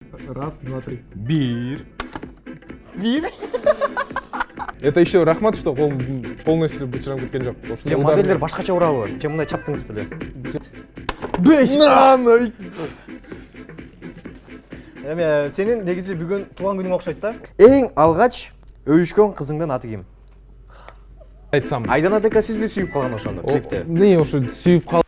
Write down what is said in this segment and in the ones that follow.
Раз, два, три. Бир. Это еще рахмат, что полностью бычырам кеткен жок. Же модельдер башкача урабы. Же мындай чаптыңыз беле. 5. Эми сенин негизи бүгүн туулган күнүң окшойт да. Эң алгач өйүшкөн кызыңдын аты ким? Айтсам. Айдана дека сизди сүйүп калган ошондо клипте. Не ошо сүйүп кал.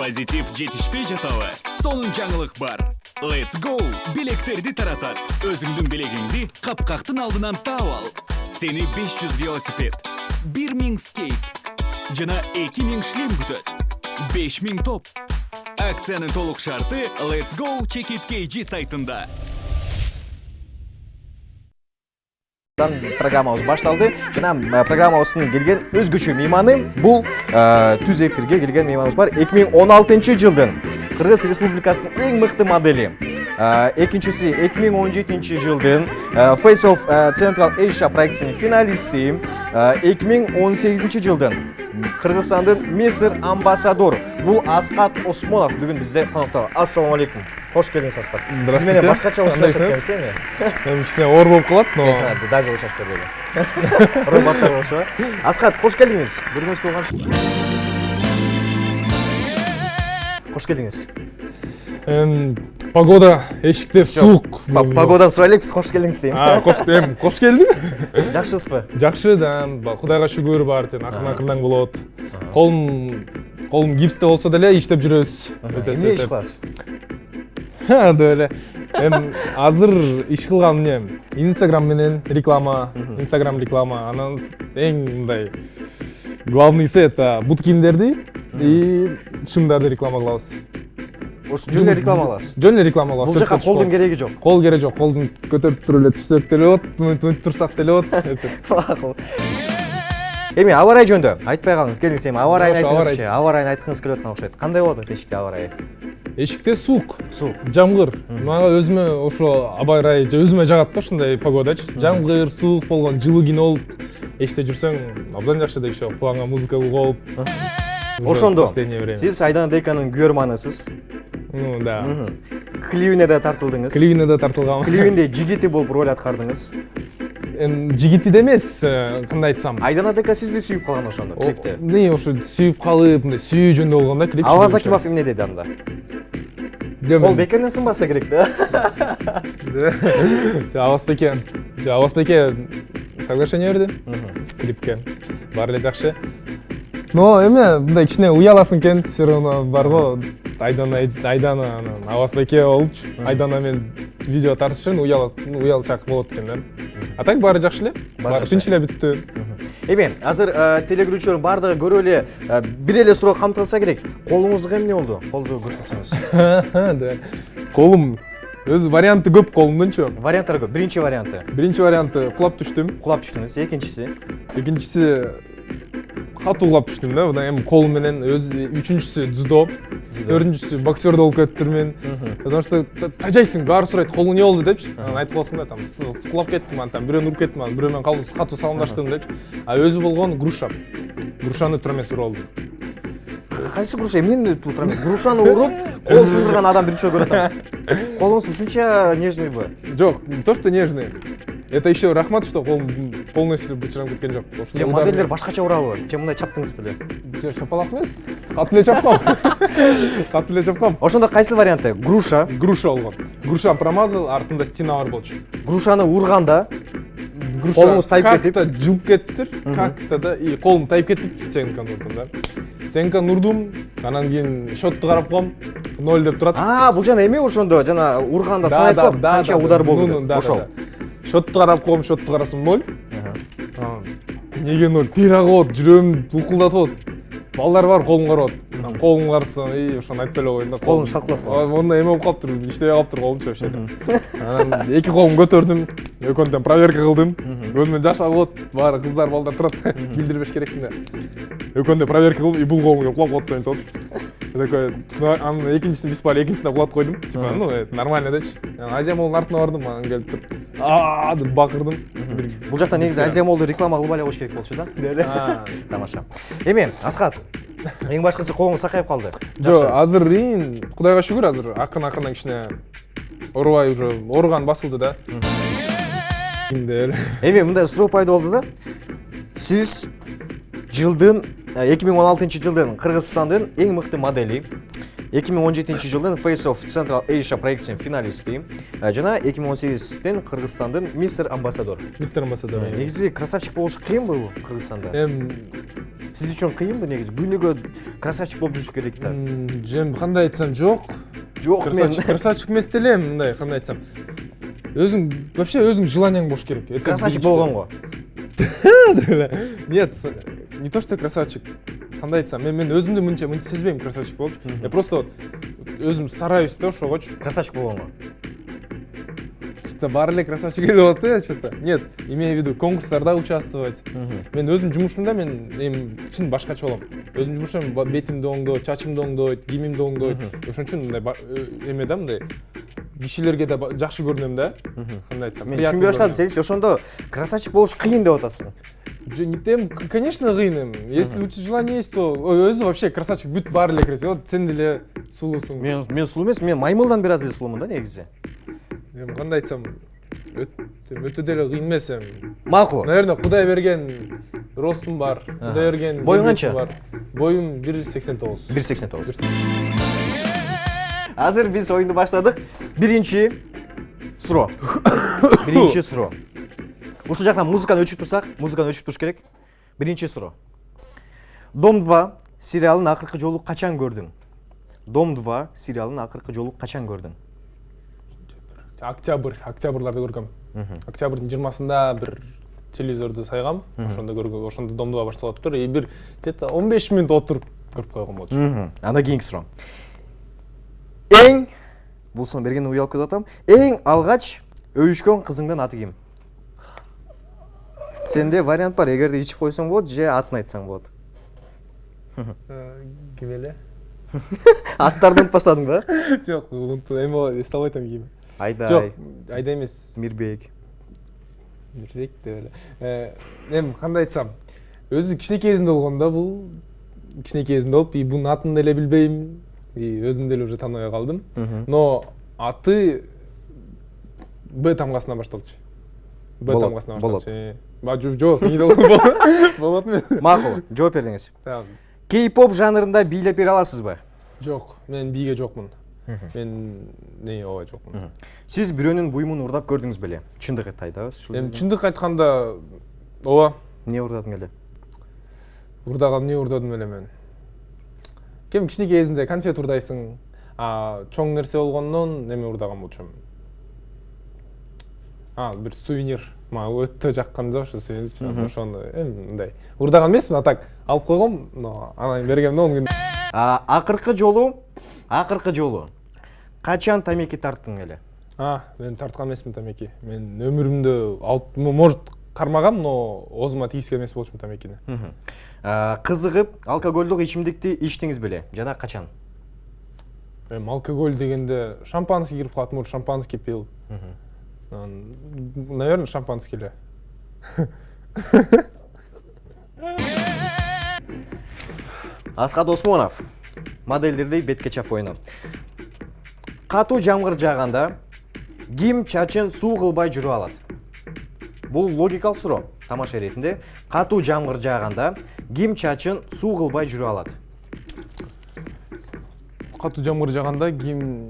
Позитив жетишпей жатабы? Сонун жаңылык бар. Let's go! Билектерди таратат. Өзүңдүн билегиңди капкактын алдынан таап ал. Сени 500 велосипед, 1000 скейт жана 2000 шлем күтөт. 5000 топ. Акциянын толук шарты Let's go Check It KG сайтында. Программабыз башталды. Жана программабыздын келген өзгөчө мейманы бул түз эфирге келген мейманыбыз бар. 2016 жылдын Кыргыз Республикасынын эң мыкты модели. Экинчиси 2017 жылдын Face of Central Asia проектисинин финалисти. 2018 жылдын Кыргызстандын Мистер Амбассадор. Бул Аскат Осмонов бүгүн бизде конокто. Ассаламу алейкум. Кош келдиңиз, Аскат. Сиз менен башкача учурашып кеткенсиз эми? Кичине оор болуп калат, но Даже учашып бербеди. Роботтар болсо. Аскат, кош келдиңиз. Көрүңүз болгон. Кош келдиңиз. Погода эшикте суук. Погодадан сурайлык, биз кош келдиңиз дейм. Кош келди. Жакшысызбы? Жакшы да, Кудайга шүгүр бар, акырын-акырын болот. Колум гипсте болсо деле иштеп жүрөбүз. Эмне иш кыласыз? Деле. Азыр иш кылган эмне? Инстаграм менен реклама, Инстаграм реклама, анан эң мындай главныйсы это бут кийимдерди и шымдарды реклама кылабыз. Ош жөн эле реклама кыласыз. Жөн эле реклама кылабыз. Бул жака колдун кереги жок. Кол керек жок. Колдун көтөрүп туруп эле түшсөк деле болот, турсак деле болот. Эми аба ырайы жөнүндө айтпай калыңыз. Келиңиз эми аба ырайын айтыңызчы. Аба ырайын айткыңыз келип аткан окшойт. Кандай болот эшикте аба ырайы? Эшикте суук, Суук. жамгыр. Мага өзүмө ошо аба ырайы өзүмө жагат да ушундай погодачы. Жамгыр, суук болгон, жылуу кино болуп эшикте жүрсөң абдан жакшы да еще кулаңга музыка угуп. Ошондо сиз Айдана Дейканын күйөрманысыз. Ну да. Клибине да тартылдыңыз. Клибине да тартылгам. Клибинде жигити болуп роль аткардыңыз. Жигити да эмес, кандай айтсам. Айдана Дейка сизди сүйүп калган ошондо клипте. Не ошо сүйүп калып, мындай сүйүү жөнүндө болгон да клип. Аваз Акимов эмне деди анда? Кол бекерден сынбаса керек да. Авазбеке соглашение берди клипке. Баары эле жакшы. Но эме мындай кичине уяласың экен, все равно барго Айдана Авазбеке болупчу. Айдана мен видео тартып жүрүн, уялчак болот экен да. А так баары жакшы эле. Баары тынч эле бүттү. Эми азыр телегөрүүчүлөрдүн баардыгы көрүп эле бир эле суроо камтылса керек. Колуңузга эмне болду? Колду көрсөтсөңүз. Колум өз варианты көп колумдунчу. Варианттар көп. Биринчи варианты. Биринчи варианты кулап түштүм. Кулап түштүңүз. Экинчиси. Экинчиси катуу кулап түштүм да. Мына эми колум менен үчүнчүсү дзюдо. Төртүнчүсү боксердо болуп кеттирмин. Потому что тажайсың, баары сурайт, колуң эмне болду депчи. Анан айтып коесуң да, там кулап кеттим, анан бирөөнү уруп кеттим, анан бирөө менен катуу саламдаштым депчи. А өзү болгон груша. Грушаны турамес уруп алды. Кайсы груша? Эмнени турам? Грушаны уруп, кол сындырган адам биринчи көрөт атам. Колуңуз ушунча нежныйбы? Жок, не то что нежный. Это еще рахмат, что колум полностью бычырам кеткен жок. Же модельдер башкача урабы? Же мындай чаптыңыз беле? Чапалак эмес. Катуу эле чапкам. Катуу эле чапкам. Ошондо кайсы варианты? Груша. Груша болгон. Груша промазал, артында стена бар болчу. Грушаны урганда колуңуз тайып кетип, как-то жылып кеттир, как-то да и колум тайып кетип стенканы урдум да. Стенканы урдум, анан кийин счетту карап коем, 0 деп турат. бул жана эме ошондо жана урганда санайт го, канча удар болду деп. Ошол. Счетту карап коем, счетту карасам 0. Неге 0? Пирагот, жүрөм булкулдатып атат. Балдар бар, колун карап атат. Колун карасам, ошону айтып эле коеюн да. Колун шалкалап калды. Монда эме болуп калыптыр, иштебей калыптыр колумчу вообще. Анан эки колумду көтөрдүм, экөөнтөн проверка кылдым. Көзүмөн жаш агып атат, баары кыздар, балдар турат. Билдирбеш керексиң да. Экөөнтөн проверка кылдым, и бул колумга кулап калып атат. Такой, анан экинчисин биспали, экинчисине кулап койдум. Типа, ну, это нормально дечи. Азия молдун артына бардым, анан келип туруп, деп бакырдым. Бул жакта негизи Азия молду реклама кылбай эле коюш керек болчу да. Тамаша. Эми, Аскат, эң башкысы колуңуз сакайып калды. Жок, азыр Кудайга шүгүр, азыр акырын-акырын кичине Оорубай уже ооруган басылды да. Кимде эле. Эми мындай суроо пайда болду да. Сиз жылдын 2016-жылдын Кыргызстандын эң мыкты модели, 2017-жылдын Face of Central Asia проектинин финалисти жана 2018-тен Кыргызстандын Мистер Амбассадор. Негизи красавчик болуш кыйынбы Кыргызстанда? Сиз үчүн кыйынбы негизи? Күнүгө красавчик болуп жүрүш керек да. Жем кандай айтсам жок. Жок мен. Красавчик эмес делем, мындай кандай айтсам. Вообще өзүң желанияң болуш керек. Красавчик болгонго. Нет, не то что красавчик. Кандай айтсам, мен өзүмдү мынча сезбейм красавчик болуп. Я просто өзүм стараюсь да ошогочу. Красавчик болгонго. Что баары эле красавчик эле болот да, что-то. Нет, имею в виду конкурстарда участвовать. Мен өзүм жумушумда мен эми чын башкача болом. Өзүм жумушум бетимди оңдойт, чачымды оңдойт, кийимимди оңдойт. Ошон үчүн мындай эме да мындай кишилерге да жакшы көрүнөм да. Кандай айтсам. Мен түшүнбөй баштадым, сен ошондо красавчик болуш кыйын деп атасың. Конечно, кыйын. Если у тебя желание есть, то өзү вообще красавчик бүт баары эле красив. Вот сен деле сулуусуң. Мен сулуу эмес, мен маймылдан бир аз эле сулуумун да негизи. Эми кандай айтсам, өтө деле кыйын эмес эми. Макул. Наверное, Кудай берген ростум бар. Кудай берген боюң канча? Боюм 1.89. 1.89. Азыр биз оюнду баштадык. Биринчи суроо. Ушул жактан музыканы өчүп туруш керек. Биринчи суроо. Дом 2 сериалын акыркы жолу качан көрдүң? Дом 2 сериалын акыркы жолу качан көрдүң? Октябрларда көргөм. Октябрдын 20-сында бир телевизорду сайгам. Ошондо көргөм, ошондо Дом 2 башталыптыр. Бир где-то 15 мүнөт отуруп көрүп койгон болчу. Анда кийинки суроо. Эң бул сон берген уялып кетип атам. Эң алгач өйүшкөн кызыңдын аты ким? Сенде вариант бар, эгерде ичип койсоң болот, же атын айтсаң болот. Ким эле? Аттарды унутуп баштадың да? Жок, эми эстеп албайтам ким. Айдай. Жок, Айдай эмес. Мирбек. Мирбек деп эле. Эми кандай айтсам, өзү кичинекей кезинде болгондо бул кичинекей кезинде болуп, бунун атын деле билбейм. Өзүм деле уже тааныбай калдым. Но аты Б тамгасынан башталчу. Б тамгасынан башталчу. Жок, болот мен. Макул, жооп бердиңиз. Кей-поп жанрында бийлеп бере аласызбы? Жок, мен бийге жокмун. Мен ооба жокмун. Сиз бирөөнүн буюмун урдап көрдүңүз беле? Чындык айтабыз. Эми чындык айтканда ооба. Эмне урдадың эле? Урдаган эмне урдадым эле мен? Кем кичинекей кезинде конфет урдайсың, чоң нерсе болгондон эме урдаган болчумун. Бир сувенир. Мага өтө жаккан да ошо сувенир. Ошону эми мындай урдаган эмесмин, а так алып койгом, анан бергем 10 күн. Акыркы жолу качан тамеки тарттың эле? Мен тарткан эмесмин тамеки. Мен өмүрүмдө алып, может, кармагам, но оозума тийгизген эмес болчумун тамекини. Кызыгып алкоголдук ичимдикти ичтиңиз беле? Жана качан? Алкоголь дегенде шампанский кирип калат, может, шампанский пил. Наверное, шампанский эле. Асхат Осмонов, модельдерди бетке чап ойну. Катуу жамгыр жааганда ким чачын суу кылбай жүрүп алат? Бул логикалык суроо. Тамаша иретинде катуу жамгыр жааганда ким чачын суу кылбай жүрүп алат? Катуу жамгыр жааганда ким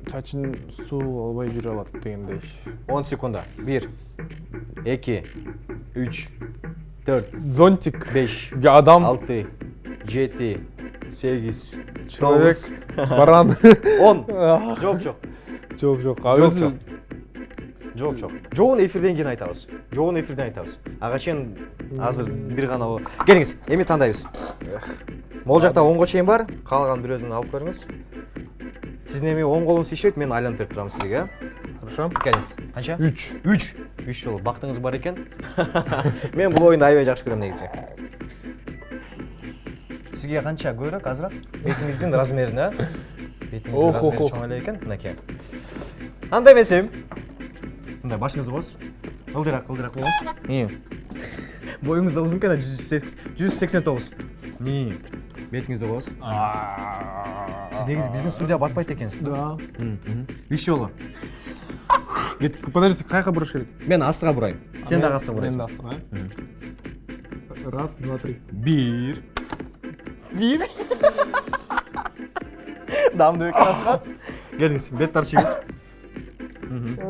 чачын суу кылбай жүрүп алат дегендей. 10 секунда. 1 2 3 4 Зонтик. 5 Адам. 6 7 8 Человек. Баран. 10. Жооп жок. Жооп жок. Жооп жок. Жоон эфирден кийин айтабыз. Ага чейин азыр бир гана болот. Келиңиз, эми тандайбыз. Могул жакта 10го чейин бар, калган бирөөсүн алып көрүңүз. Сиздин эми оң колуңуз ишет, мен айланып берип турам сизге. Хорошо. Келиңиз. Канча? 3 жолу бактыңыз бар экен. Мен бул оюнду аябай жакшы көрөм негизи. Сизге канча көбүрөөк, азыраак? Бетиңиздин размерин, Бетиңиздин размери чоң эле экен, мынакей. Андай эмесем. Мындай башыңызды коесуз. Ылдырак болгон. Боюңуз да узун экен, 189. Бетиңизди коесуз. Сиз негизи биздин студияга батпайт экенсиз. Да. 3 жолу. Подожди, қайқа бұрыш керек? Мен астыға бұрайын. Сен дағы астыға Мен бұрайсың. астыға. Раз, два, три. 1 Дамды өкін Асқат. Келіңіз, бет таршыңыз.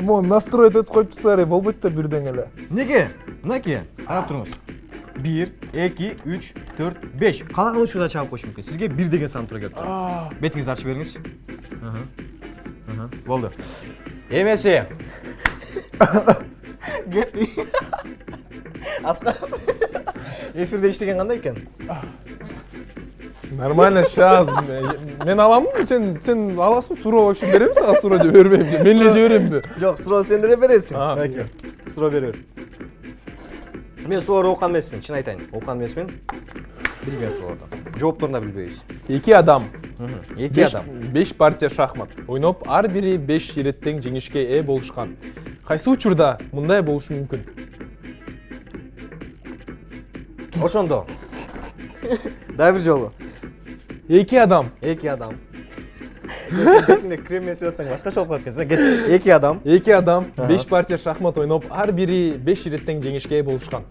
Моны настроить етіп қойып тұрсыздар, болмайды да бірден әлі. Неге? Мынаке, қарап тұрыңыз. 1, 2, 3, 4, 5. Қалаған ұшыда чағып қойшы мүмкін. Сізге 1 деген сан тұра келіп тұр. Бетіңіз арчы беріңіз. Болды. Емесе. Кетті. Асқат. Эфирде іштеген қандай екен? Нормально, сейчас. Мен аламын, сен аласың, суро вообще беремін саған, суро же бермеймін. Менле же беремін бе? Жоқ, сұро сендіре бересің. Мінеке. Сұро берер. Мен сұроғыр оққан емеспін, шын айтайын. Оққан емеспін. Білген сұроғырды. Жауаптарына білбейсіз. 2 адам. 2 адам. 5 партия шахмат. Ойнап, ар бири 5 реттен жеңишке ээ болушкан. Кайсы учурда мындай болушу мүмкүн? Ошондо. Дай бир жолу. 2 адам. 2 адам. Сен бетіңде крем месіп атсаң башкача болуп кеткен. Кет. 2 адам. 2 адам 5 партия шахмат ойнап, ар бири 5 реттен жеңишке ээ болушкан.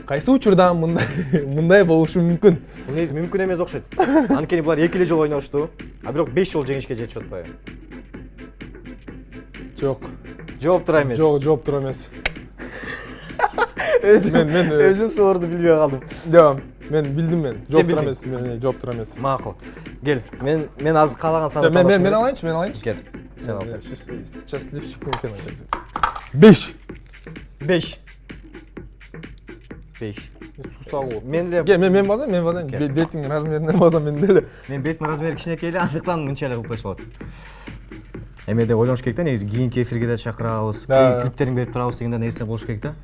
Кайсы учурда мындай болушу мүмкүн? Бул негизи мүмкүн эмес окшойт. Анткени булар 2 эле жолу ойношту, а бирок 5 жолу жеңишке жетишип атпайбы. Жок. Жооп тура эмес. Жок, жооп тура эмес. Мен өзүм суроорду билбей калдым. Жок, мен билдим мен. Жооп тура билдиң? эмес, мен жооп тура эмес. Макул. Кел. Мен азыр каалаган санды Мен алайынчы, Кел. Сен ал. Счастливчик екен айтады. 5. 5. 5. Сусагы. Мен эле Мен базам. Бетиң размеринен базам мен деле. Мен беттин размери кичинекей эле, андыктан мынча эле кылып койсо болот. Эмеде ойлоныш керек да, негизи кийинки эфирге да чакырабыз, клиптериң берип турабыз дегенде нерсе болуш керек да.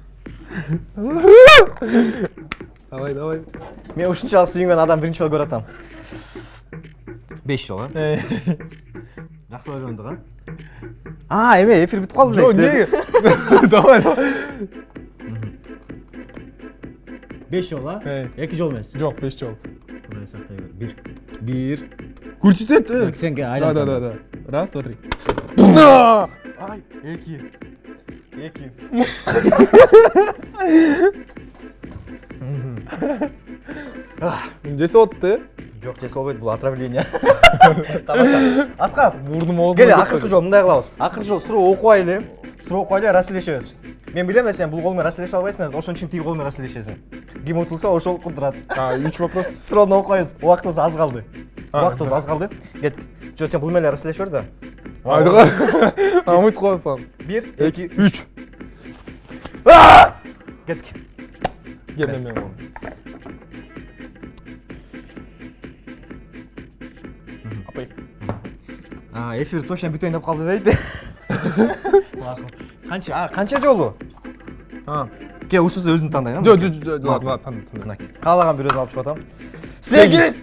Давай. Мен ушунчалык сүйүнгөн адам биринчи жолу көрүп атам. 5 жол, Жакшы ойлондук, эме эфир бүтүп калды. Жок, неге? Давай. 5 жол, 2 жол эмес. Жок, 5 жол. Кудай сактай бер. 1. Көрсөтөт. Сенге Да. Раз, два, три. Ай, 2. 2. Жесе отты. Жок, жесе болбойт, бул отравление. Тамаша. Асқат, Мурдум оозуна. кел, акыркы жол мындай кылабыз. Акыркы жол суроо окубайлы. Расселешебиз. Мен билем да сен бул кол менен расселеше албайсың, ошон үчүн тиги кол менен расселешесиң. Ким утулса ошол кудурат. 3 вопрос. Суроону окуйбуз. Убактыбыз аз калды. Кет. Жо, сен бул менен расселешип бер да. Айдыга. Амыт коюп атам. 1, 2, 3. Кетик. Келдим мен. Апай. Эфир точно бүтөйүн деп калды дейт. Канча жолу? Ке, ушусу өзүң тандайын. Жок, тан. Каалаган бир өзүм алып чыгып атам. 8!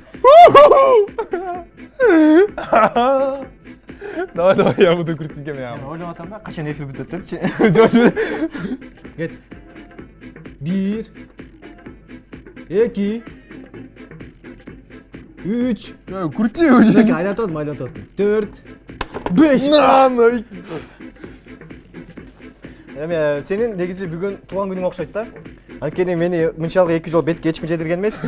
Давай, я буду крутить меня. Мен ойлоп атам да, качан эфир бүтөт депчи. Жок. Кет. 1, 2, 3. Крути уже. Айлантат. 4, 5. Эме, сенин негизи бүгүн туулган күнүң окшойт да. Анткени мени мынчалык 2 жол бетке эч ким жедирген эмес.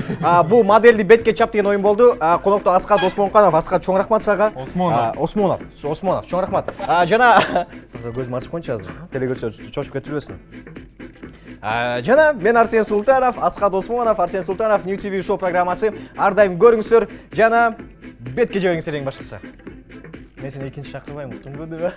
Бул модельди бетке чап деген оюн болду. Конокто Асқат Осмонканов, Асқат чоң рахмат сага. Осмонов, чоң рахмат. Жана көзүм ачып коюнчу азыр. Телекөрчү чочуп кетип жүрбөсүн. Жана мен Арсен Султанов, Асқат Осмонов, Арсен Султанов, New TV шоу программасы. Ар дайым көрүңүздөр. Жана бетке жебеңиздер эң башкысы. Мен сени экинчи чакырбайм, уктуңбу деп.